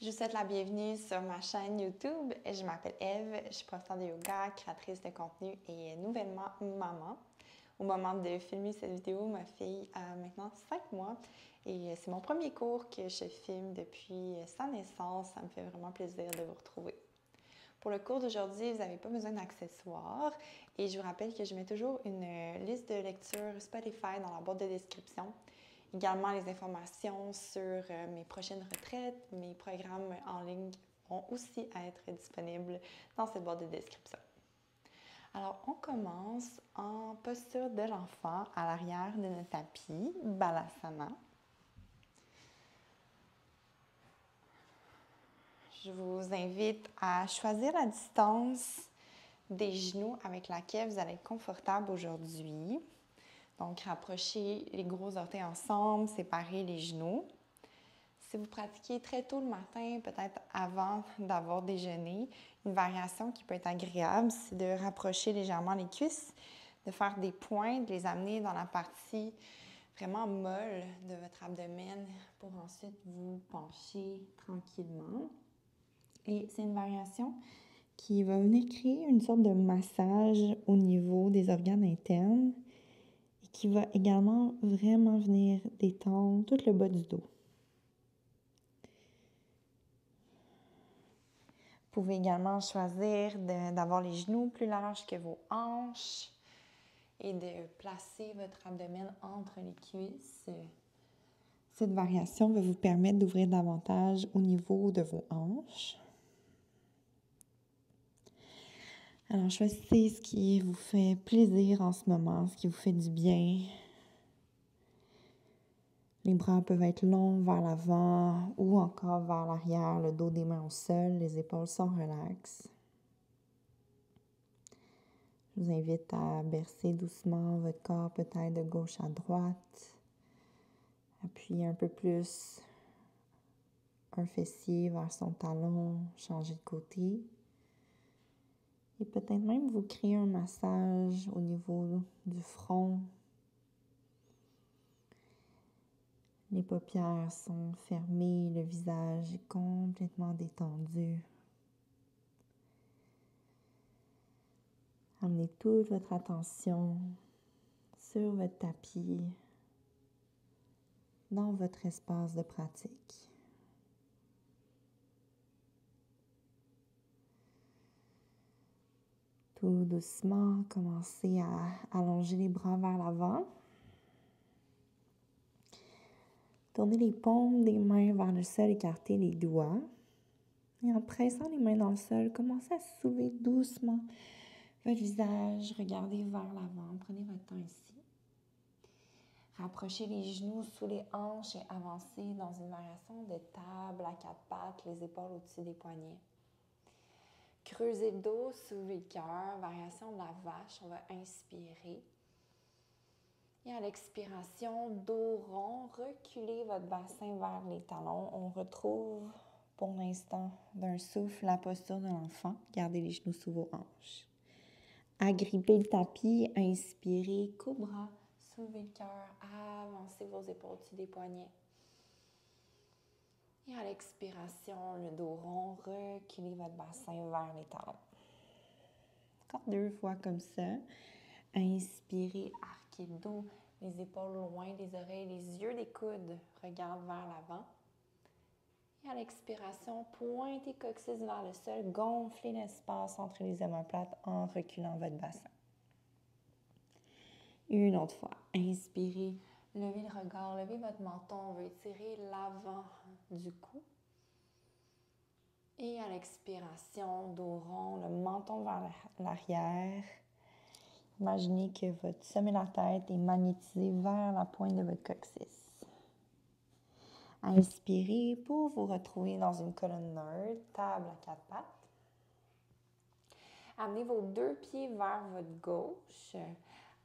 Je vous souhaite la bienvenue sur ma chaîne YouTube. Je m'appelle Eve, je suis professeure de yoga, créatrice de contenu et nouvellement maman. Au moment de filmer cette vidéo, ma fille a maintenant 5 mois et c'est mon premier cours que je filme depuis sa naissance. Ça me fait vraiment plaisir de vous retrouver. Pour le cours d'aujourd'hui, vous n'avez pas besoin d'accessoires et je vous rappelle que je mets toujours une liste de lecture Spotify dans la boîte de description. Également, les informations sur mes prochaines retraites, mes programmes en ligne vont aussi être disponibles dans cette boîte de description. Alors, on commence en posture de l'enfant à l'arrière de notre tapis, Balasana. Je vous invite à choisir la distance des genoux avec laquelle vous allez être confortable aujourd'hui. Donc, rapprochez les gros orteils ensemble, séparez les genoux. Si vous pratiquez très tôt le matin, peut-être avant d'avoir déjeuné, une variation qui peut être agréable, c'est de rapprocher légèrement les cuisses, de faire des pointes, de les amener dans la partie vraiment molle de votre abdomen pour ensuite vous pencher tranquillement. Et c'est une variation qui va venir créer une sorte de massage au niveau des organes internes et qui va également vraiment venir détendre tout le bas du dos. Vous pouvez également choisir d'avoir les genoux plus larges que vos hanches et de placer votre abdomen entre les cuisses. Cette variation va vous permettre d'ouvrir davantage au niveau de vos hanches. Alors, choisissez ce qui vous fait plaisir en ce moment, ce qui vous fait du bien. Les bras peuvent être longs vers l'avant ou encore vers l'arrière, le dos des mains au sol, les épaules sont relaxes. Je vous invite à bercer doucement votre corps, peut-être de gauche à droite. Appuyez un peu plus un fessier vers son talon, changer de côté. Et peut-être même vous créer un massage au niveau du front. Les paupières sont fermées, le visage est complètement détendu. Amenez toute votre attention sur votre tapis, dans votre espace de pratique. Tout doucement, commencez à allonger les bras vers l'avant. Tournez les paumes des mains vers le sol, écartez les doigts. Et en pressant les mains dans le sol, commencez à soulever doucement votre visage. Regardez vers l'avant. Prenez votre temps ici. Rapprochez les genoux sous les hanches et avancez dans une variation de table à 4 pattes, les épaules au-dessus des poignets. Creusez le dos, soulevez le cœur, variation de la vache, on va inspirer. Et à l'expiration, dos rond, reculez votre bassin vers les talons. On retrouve pour l'instant d'un souffle la posture de l'enfant. Gardez les genoux sous vos hanches. Agrippez le tapis, inspirez, cobra, soulevez le cœur, avancez vos épaules au-dessus des poignets. Et à l'expiration, le dos rond, reculez votre bassin vers les talons. Encore 2 fois comme ça. Inspirez, arquez le dos, les épaules loin des oreilles, les yeux des coudes regardent vers l'avant. Et à l'expiration, pointez coccyx vers le sol, gonflez l'espace entre les omoplates en reculant votre bassin. Une autre fois, inspirez, levez le regard, levez votre menton, on veut étirer l'avant du cou. Et à l'expiration, dos rond, le menton vers l'arrière. Imaginez que votre sommet de la tête est magnétisé vers la pointe de votre coccyx. Inspirez pour vous retrouver dans une colonne neutre, table à 4 pattes. Amenez vos 2 pieds vers votre gauche.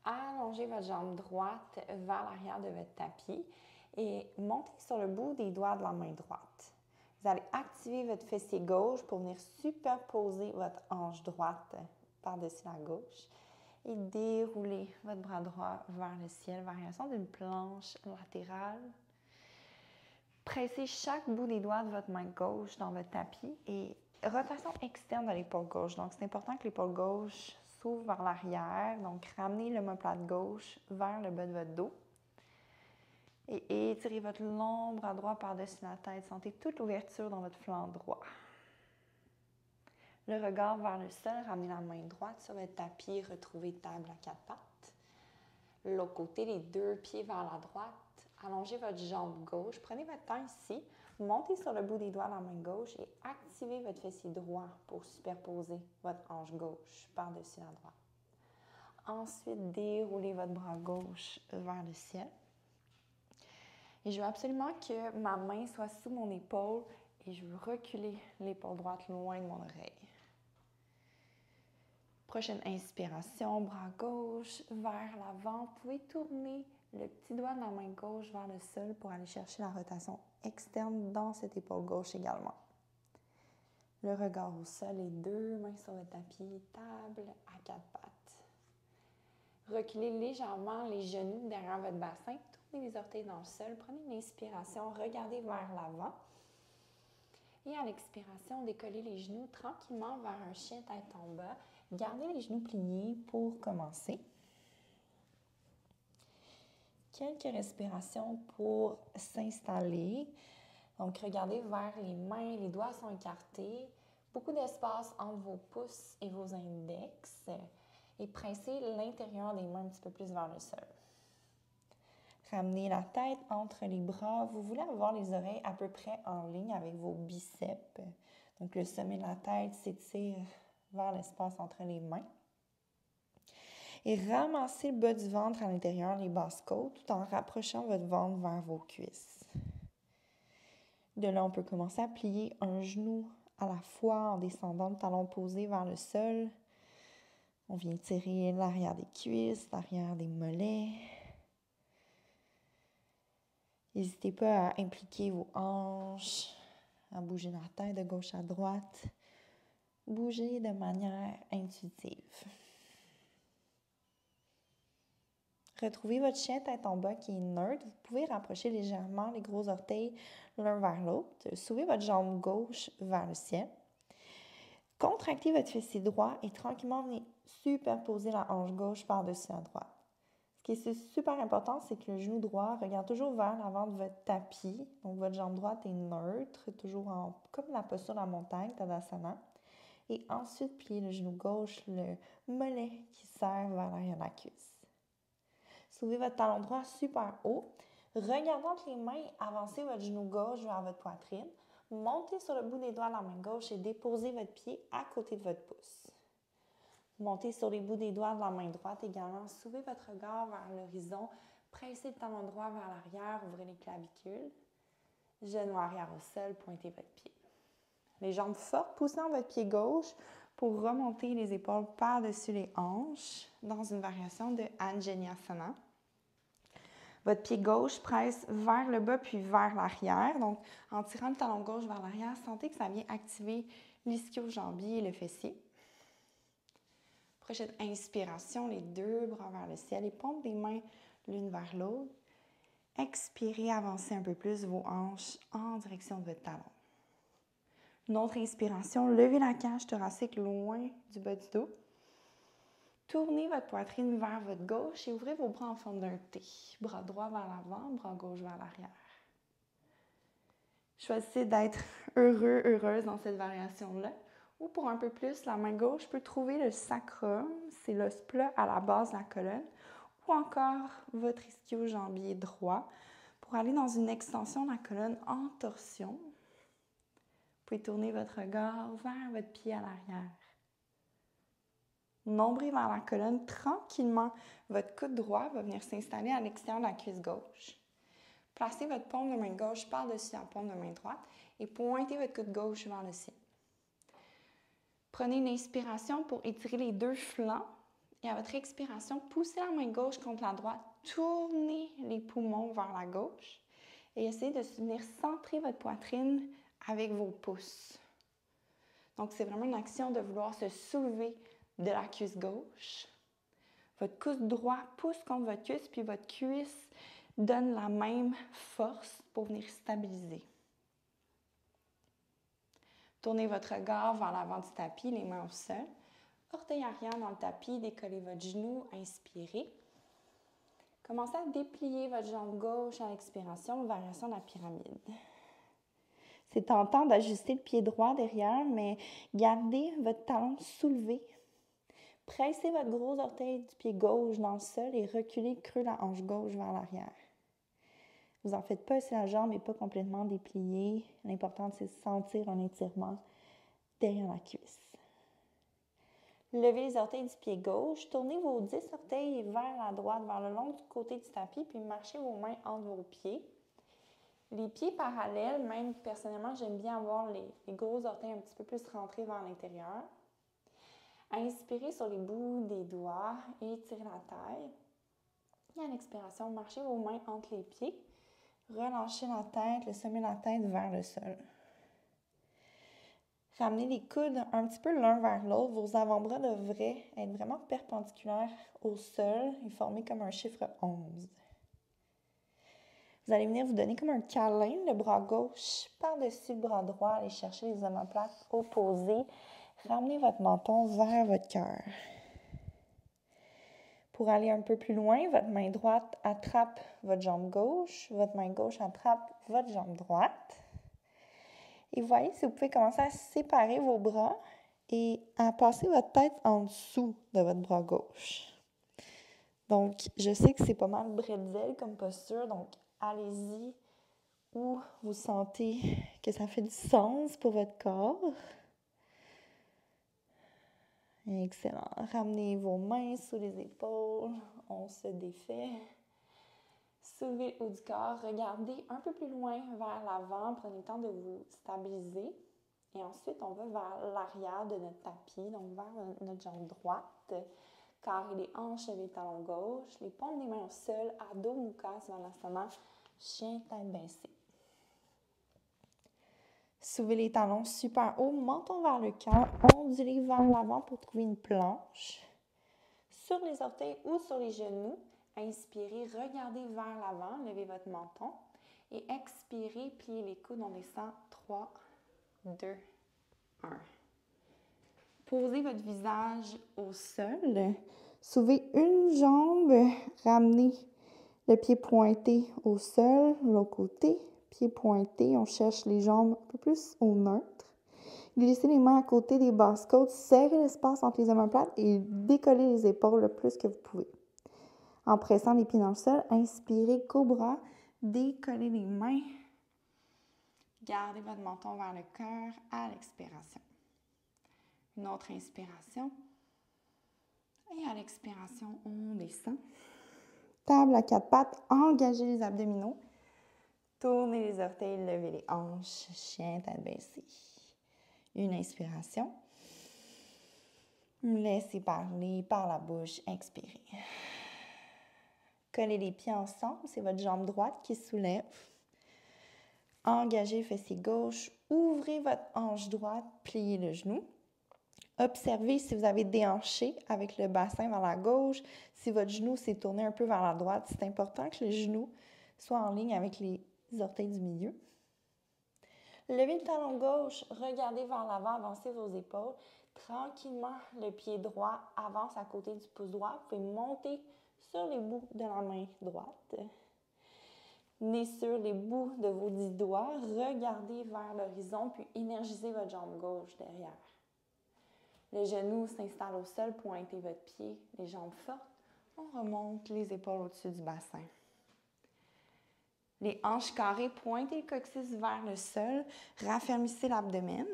Allongez votre jambe droite vers l'arrière de votre tapis et montez sur le bout des doigts de la main droite. Vous allez activer votre fessier gauche pour venir superposer votre hanche droite par-dessus la gauche et dérouler votre bras droit vers le ciel, variation d'une planche latérale. Pressez chaque bout des doigts de votre main gauche dans votre tapis et rotation externe de l'épaule gauche. Donc, c'est important que l'épaule gauche s'ouvre vers l'arrière. Donc, ramenez l'omoplate gauche vers le bas de votre dos. Et étirez votre long bras droit par-dessus la tête. Sentez toute l'ouverture dans votre flanc droit. Le regard vers le sol, ramenez la main droite sur votre tapis, retrouvez table à 4 pattes. L'autre côté, les 2 pieds vers la droite. Allongez votre jambe gauche. Prenez votre temps ici. Montez sur le bout des doigts la main gauche et activez votre fessier droit pour superposer votre hanche gauche par-dessus la droite. Ensuite, déroulez votre bras gauche vers le ciel. Et je veux absolument que ma main soit sous mon épaule et je veux reculer l'épaule droite loin de mon oreille. Prochaine inspiration, bras gauche vers l'avant. Vous pouvez tourner le petit doigt de la main gauche vers le sol pour aller chercher la rotation externe dans cette épaule gauche également. Le regard au sol, les 2 mains sur le tapis, table à 4 pattes. Reculez légèrement les genoux derrière votre bassin, tournez les orteils dans le sol, prenez une inspiration, regardez vers l'avant. Et à l'expiration, décollez les genoux tranquillement vers un chien tête en bas. Gardez les genoux pliés pour commencer. Quelques respirations pour s'installer. Donc, regardez vers les mains, les doigts sont écartés. Beaucoup d'espace entre vos pouces et vos index. Et pressez l'intérieur des mains un petit peu plus vers le sol. Ramenez la tête entre les bras. Vous voulez avoir les oreilles à peu près en ligne avec vos biceps. Donc, le sommet de la tête s'étire vers l'espace entre les mains. Et ramassez le bas du ventre à l'intérieur, les basses côtes, tout en rapprochant votre ventre vers vos cuisses. De là, on peut commencer à plier un genou à la fois en descendant le talon posé vers le sol. On vient tirer l'arrière des cuisses, l'arrière des mollets. N'hésitez pas à impliquer vos hanches, à bouger la tête de gauche à droite. Bougez de manière intuitive. Retrouvez votre chien tête en bas qui est neutre. Vous pouvez rapprocher légèrement les gros orteils l'un vers l'autre. Soulevez votre jambe gauche vers le ciel. Contractez votre fessier droit et tranquillement venez superposer la hanche gauche par-dessus la droite. Ce qui est super important, c'est que le genou droit regarde toujours vers l'avant de votre tapis. Donc, votre jambe droite est neutre, toujours comme la posture de la montagne, Tadasana. Et ensuite, pliez le genou gauche, le mollet qui serre vers l'arrière de la cuisse. Soulevez votre talon droit super haut. Regardez entre les mains, avancez votre genou gauche vers votre poitrine. Montez sur le bout des doigts de la main gauche et déposez votre pied à côté de votre pouce. Montez sur les bouts des doigts de la main droite également. Soulevez votre regard vers l'horizon. Pressez le talon droit vers l'arrière. Ouvrez les clavicules. Genou arrière au sol. Pointez votre pied. Les jambes fortes, poussez dans votre pied gauche pour remonter les épaules par-dessus les hanches dans une variation de Anjaneyasana. Votre pied gauche presse vers le bas puis vers l'arrière. Donc, en tirant le talon gauche vers l'arrière, sentez que ça vient activer l'ischio-jambier et le fessier. Prochaine inspiration, les 2 bras vers le ciel et paumes des mains l'une vers l'autre. Expirez, avancez un peu plus vos hanches en direction de votre talon. Une autre inspiration, levez la cage thoracique loin du bas du dos. Tournez votre poitrine vers votre gauche et ouvrez vos bras en forme d'un T. Bras droit vers l'avant, bras gauche vers l'arrière. Choisissez d'être heureux, heureuse dans cette variation-là. Ou pour un peu plus, la main gauche peut trouver le sacrum, c'est l'os plat à la base de la colonne, ou encore votre ischio-jambier droit pour aller dans une extension de la colonne en torsion. Vous pouvez tourner votre regard vers votre pied à l'arrière. Nombril vers la colonne, tranquillement, votre coude droit va venir s'installer à l'extérieur de la cuisse gauche. Placez votre paume de main gauche par-dessus la paume de main droite et pointez votre coude gauche vers le ciel. Prenez une inspiration pour étirer les 2 flancs et à votre expiration, poussez la main gauche contre la droite, tournez les poumons vers la gauche et essayez de venir centrer votre poitrine avec vos pouces. Donc, c'est vraiment une action de vouloir se soulever de la cuisse gauche. Votre coude droit pousse contre votre cuisse, puis votre cuisse donne la même force pour venir stabiliser. Tournez votre regard vers l'avant du tapis, les mains au sol. Orteil arrière dans le tapis, décollez votre genou, inspirez. Commencez à déplier votre jambe gauche à l'expiration, variation de la pyramide. C'est tentant d'ajuster le pied droit derrière, mais gardez votre talon soulevé. Pressez votre gros orteil du pied gauche dans le sol et reculez creux la hanche gauche vers l'arrière. Vous n'en faites pas si la jambe n'est pas complètement dépliée. L'important, c'est de sentir un étirement derrière la cuisse. Levez les orteils du pied gauche. Tournez vos 10 orteils vers la droite, vers le long du côté du tapis, puis marchez vos mains entre vos pieds. Les pieds parallèles, même personnellement, j'aime bien avoir les gros orteils un petit peu plus rentrés vers l'intérieur. Inspirez sur les bouts des doigts et étirez la taille. Et à l'expiration, marchez vos mains entre les pieds. Relâchez la tête, le sommet de la tête vers le sol. Ramenez les coudes un petit peu l'un vers l'autre. Vos avant-bras devraient être vraiment perpendiculaires au sol et former comme un chiffre 11. Vous allez venir vous donner comme un câlin, le bras gauche par-dessus le bras droit. Allez chercher les omoplates opposées. Ramenez votre menton vers votre cœur. Pour aller un peu plus loin, votre main droite attrape votre jambe gauche. Votre main gauche attrape votre jambe droite. Et vous voyez, si vous pouvez commencer à séparer vos bras et à passer votre tête en dessous de votre bras gauche. Donc, je sais que c'est pas mal bretzel comme posture, donc allez-y où vous sentez que ça fait du sens pour votre corps. Excellent. Ramenez vos mains sous les épaules, on se défait. Soulevez le haut du corps, regardez un peu plus loin vers l'avant, prenez le temps de vous stabiliser. Et ensuite, on va vers l'arrière de notre tapis, donc vers notre jambe droite. Carrez les hanches, les talons gauche, les paumes des mains au sol, Adho Mukha Svanasana, chien tête baissée. Soulevez les talons super haut, menton vers le cœur, ondulez vers l'avant pour trouver une planche. Sur les orteils ou sur les genoux, inspirez, regardez vers l'avant, levez votre menton. Et expirez, pliez les coudes, on descend 3, 2, 1. Posez votre visage au sol. Soulevez une jambe, ramenez le pied pointé au sol, l'autre côté. Pied pointé, on cherche les jambes un peu plus au neutre. Glissez les mains à côté des basses côtes, serrez l'espace entre les omoplates et décollez les épaules le plus que vous pouvez. En pressant les pieds dans le sol, inspirez, cobra, décollez les mains. Gardez votre menton vers le cœur à l'expiration. Une autre inspiration. Et à l'expiration, on descend. Table à 4 pattes, engagez les abdominaux. Tournez les orteils, levez les hanches, chien tête baissée. Une inspiration. Laissez parler par la bouche, expirez. Collez les pieds ensemble, c'est votre jambe droite qui soulève. Engagez le fessier gauche, ouvrez votre hanche droite, pliez le genou. Observez si vous avez déhanché avec le bassin vers la gauche. Si votre genou s'est tourné un peu vers la droite, c'est important que le genou soit en ligne avec les orteils du milieu. Levez le talon gauche, regardez vers l'avant, avancez vos épaules. Tranquillement, le pied droit avance à côté du pouce droit. Vous pouvez monter sur les bouts de la main droite. Nez sur les bouts de vos 10 doigts. Regardez vers l'horizon, puis énergisez votre jambe gauche derrière. Le genou s'installe au sol, pointez votre pied, les jambes fortes. On remonte les épaules au-dessus du bassin. Les hanches carrées, pointez le coccyx vers le sol, raffermissez l'abdomen.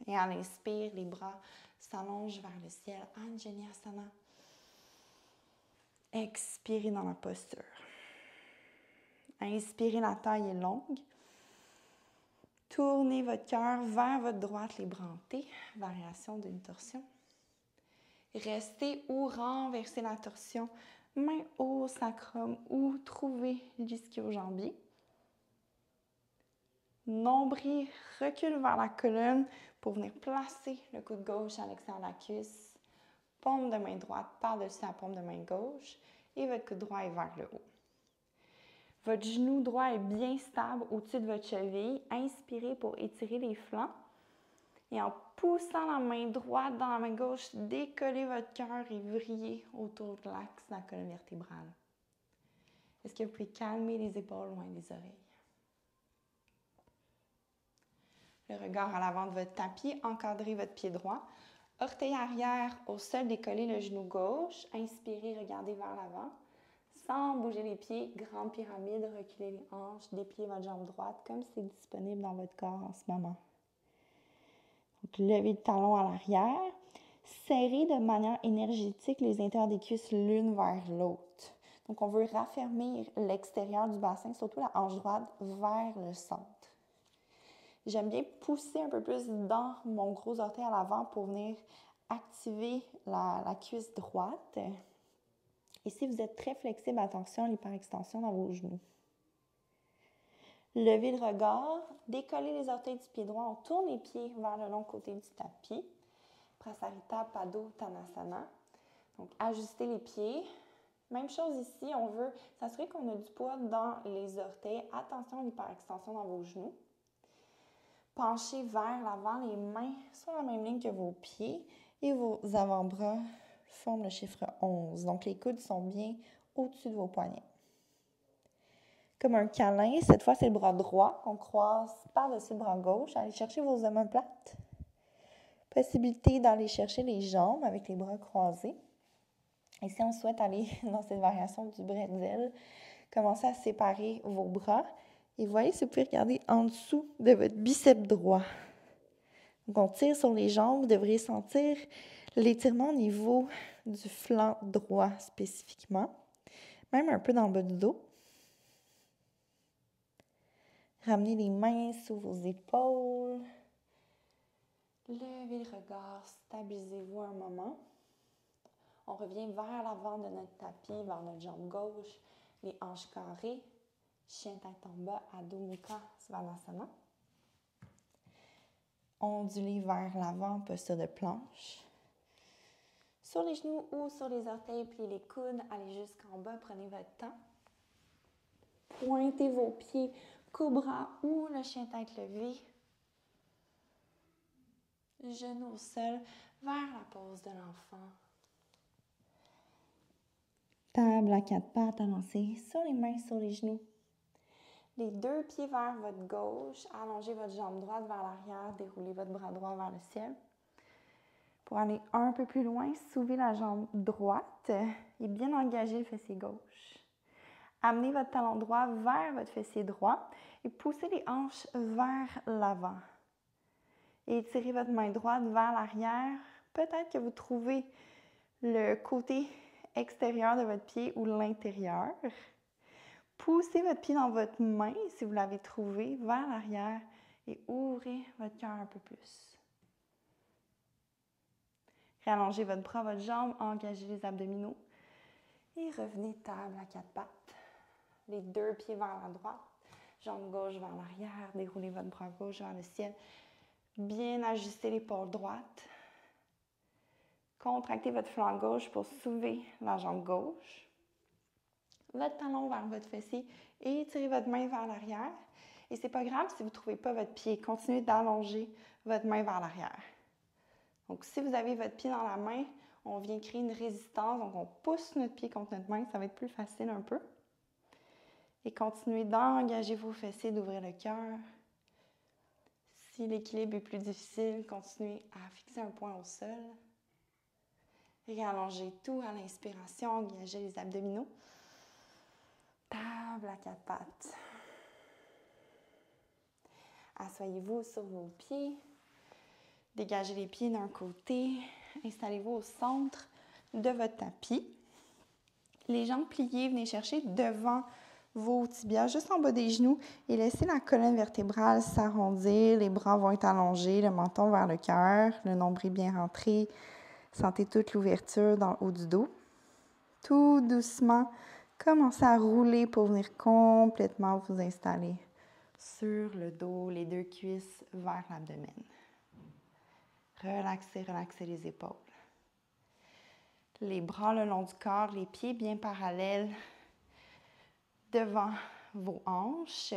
Et à l'inspire, les bras s'allongent vers le ciel. Anjaneyasana. Expirez dans la posture. Inspirez, la taille est longue. Tournez votre cœur vers votre droite, les bras en T, variation d'une torsion. Restez ou renversez la torsion, main au sacrum ou trouvez l'ischio-jambier. Nombril recule vers la colonne pour venir placer le coude gauche à l'extérieur de la cuisse. Paume de main droite par-dessus la paume de main gauche et votre coude droit est vers le haut. Votre genou droit est bien stable au-dessus de votre cheville. Inspirez pour étirer les flancs. Et en poussant la main droite dans la main gauche, décollez votre cœur et vrillez autour de l'axe de la colonne vertébrale. Est-ce que vous pouvez calmer les épaules loin des oreilles? Le regard à l'avant de votre tapis, encadrez votre pied droit. Orteil arrière au sol, décollez le genou gauche. Inspirez, regardez vers l'avant. Sans bouger les pieds, grande pyramide, reculez les hanches, dépliez votre jambe droite comme c'est disponible dans votre corps en ce moment. Donc, levez le talon à l'arrière. Serrez de manière énergétique les intérieurs des cuisses l'une vers l'autre. Donc, on veut raffermir l'extérieur du bassin, surtout la hanche droite, vers le centre. J'aime bien pousser un peu plus dans mon gros orteil à l'avant pour venir activer la cuisse droite. Et si vous êtes très flexible, attention à l'hyperextension dans vos genoux. Levez le regard, décollez les orteils du pied droit, on tourne les pieds vers le long côté du tapis. Prasarita, Padottanasana. Donc, ajustez les pieds. Même chose ici, on veut s'assurer qu'on a du poids dans les orteils. Attention à l'hyperextension dans vos genoux. Penchez vers l'avant, les mains sur la même ligne que vos pieds et vos avant-bras forment le chiffre 11. Donc, les coudes sont bien au-dessus de vos poignets. Comme un câlin, cette fois, c'est le bras droit qu'on croise par-dessus le bras gauche. Allez chercher vos omoplates. Possibilité d'aller chercher les jambes avec les bras croisés. Et si on souhaite aller dans cette variation du bretzel, commencez à séparer vos bras. Et voyez si vous pouvez regarder en dessous de votre biceps droit. Donc, on tire sur les jambes. Vous devriez sentir l'étirement au niveau du flanc droit spécifiquement. Même un peu dans le bas du dos. Ramenez les mains sous vos épaules. Levez le regard, stabilisez-vous un moment. On revient vers l'avant de notre tapis, vers notre jambe gauche, les hanches carrées. Chien tête en bas, Adho Mukha Svanasana. Ondulez vers l'avant, posture de planche. Sur les genoux ou sur les orteils, pliez les coudes, allez jusqu'en bas, prenez votre temps. Pointez vos pieds, cobra ou le chien tête levé. Genoux au sol, vers la pose de l'enfant. Table à 4 pattes avancée sur les mains, sur les genoux. Les deux pieds vers votre gauche, allongez votre jambe droite vers l'arrière, déroulez votre bras droit vers le ciel. Pour aller un peu plus loin, soulevez la jambe droite et bien engager le fessier gauche. Amenez votre talon droit vers votre fessier droit et poussez les hanches vers l'avant. Et étirez votre main droite vers l'arrière. Peut-être que vous trouvez le côté extérieur de votre pied ou l'intérieur. Poussez votre pied dans votre main, si vous l'avez trouvé, vers l'arrière et ouvrez votre cœur un peu plus. Réallongez votre bras, votre jambe, engagez les abdominaux et revenez table à 4 pattes. Les deux pieds vers la droite, jambe gauche vers l'arrière, déroulez votre bras gauche vers le ciel. Bien ajuster l'épaule droite. Contractez votre flanc gauche pour soulever la jambe gauche. Votre talon vers votre fessier et étirez votre main vers l'arrière. Et c'est pas grave si vous ne trouvez pas votre pied. Continuez d'allonger votre main vers l'arrière. Donc, si vous avez votre pied dans la main, on vient créer une résistance. Donc, on pousse notre pied contre notre main. Ça va être plus facile un peu. Et continuez d'engager vos fessiers, d'ouvrir le cœur. Si l'équilibre est plus difficile, continuez à fixer un point au sol. Réallongez tout à l'inspiration, engagez les abdominaux. Table à 4 pattes. Asseyez-vous sur vos pieds. Dégagez les pieds d'un côté. Installez-vous au centre de votre tapis. Les jambes pliées, venez chercher devant vos tibias, juste en bas des genoux, et laissez la colonne vertébrale s'arrondir. Les bras vont être allongés, le menton vers le cœur, le nombril bien rentré. Sentez toute l'ouverture dans le haut du dos. Tout doucement, commencez à rouler pour venir complètement vous installer sur le dos, les deux cuisses vers l'abdomen. Relaxez, relaxez les épaules. Les bras le long du corps, les pieds bien parallèles devant vos hanches.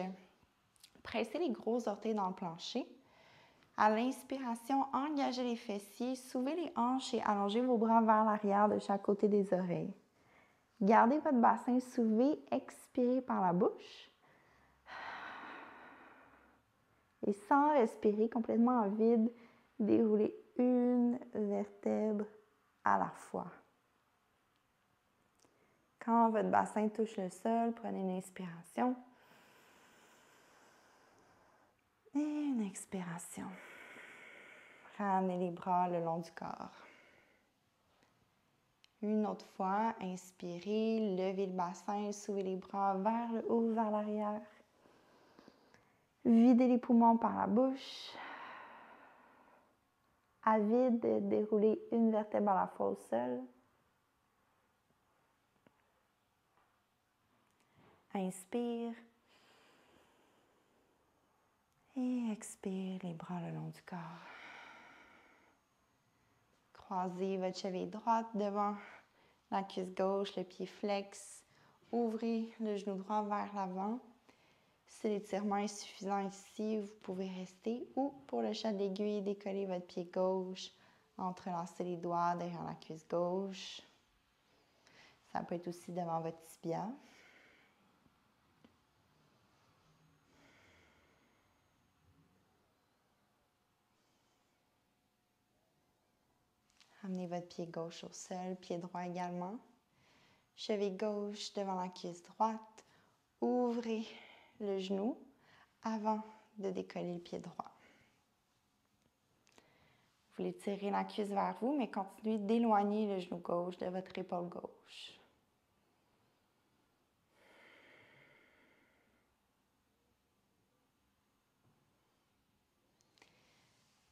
Pressez les gros orteils dans le plancher. À l'inspiration, engagez les fessiers, soulevez les hanches et allongez vos bras vers l'arrière de chaque côté des oreilles. Gardez votre bassin soulevé, expirez par la bouche. Et sans respirer complètement en vide, déroulez une vertèbre à la fois. Quand votre bassin touche le sol, prenez une inspiration et une expiration. Ramenez les bras le long du corps. Une autre fois, inspirez, levez le bassin, soulevez les bras vers le haut, vers l'arrière. Videz les poumons par la bouche. À vide, déroulez une vertèbre à la fois au sol. Inspire. Et expire les bras le long du corps. Croisez votre cheville droite devant la cuisse gauche, le pied flex. Ouvrez le genou droit vers l'avant. Si l'étirement est suffisant ici, vous pouvez rester ou pour le chat d'aiguille, décoller votre pied gauche, entrelacer les doigts derrière la cuisse gauche. Ça peut être aussi devant votre tibia. Amenez votre pied gauche au sol, pied droit également. Cheville gauche devant la cuisse droite. Ouvrez le genou avant de décoller le pied droit. Vous voulez tirer la cuisse vers vous, mais continuez d'éloigner le genou gauche de votre épaule gauche.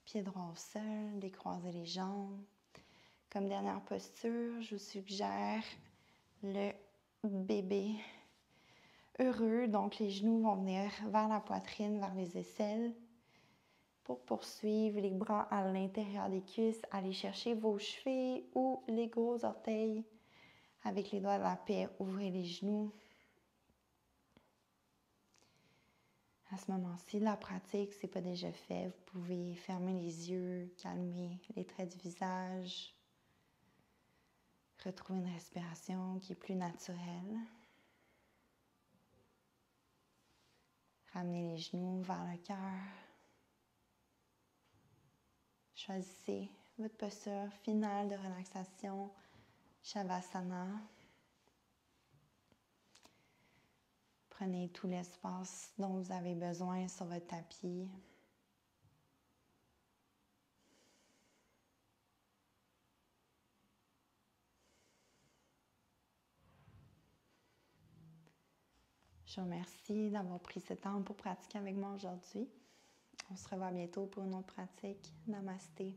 Pied droit au sol, décroisez les jambes. Comme dernière posture, je vous suggère le bébé heureux. Donc, les genoux vont venir vers la poitrine, vers les aisselles. Pour poursuivre, les bras à l'intérieur des cuisses, allez chercher vos chevilles ou les gros orteils. Avec les doigts de la paix, ouvrez les genoux. À ce moment-ci de la pratique, si ce n'est pas déjà fait, vous pouvez fermer les yeux, calmer les traits du visage, retrouver une respiration qui est plus naturelle. Ramenez les genoux vers le cœur. Choisissez votre posture finale de relaxation, Shavasana. Prenez tout l'espace dont vous avez besoin sur votre tapis. Je vous remercie d'avoir pris ce temps pour pratiquer avec moi aujourd'hui. On se revoit bientôt pour une autre pratique. Namasté.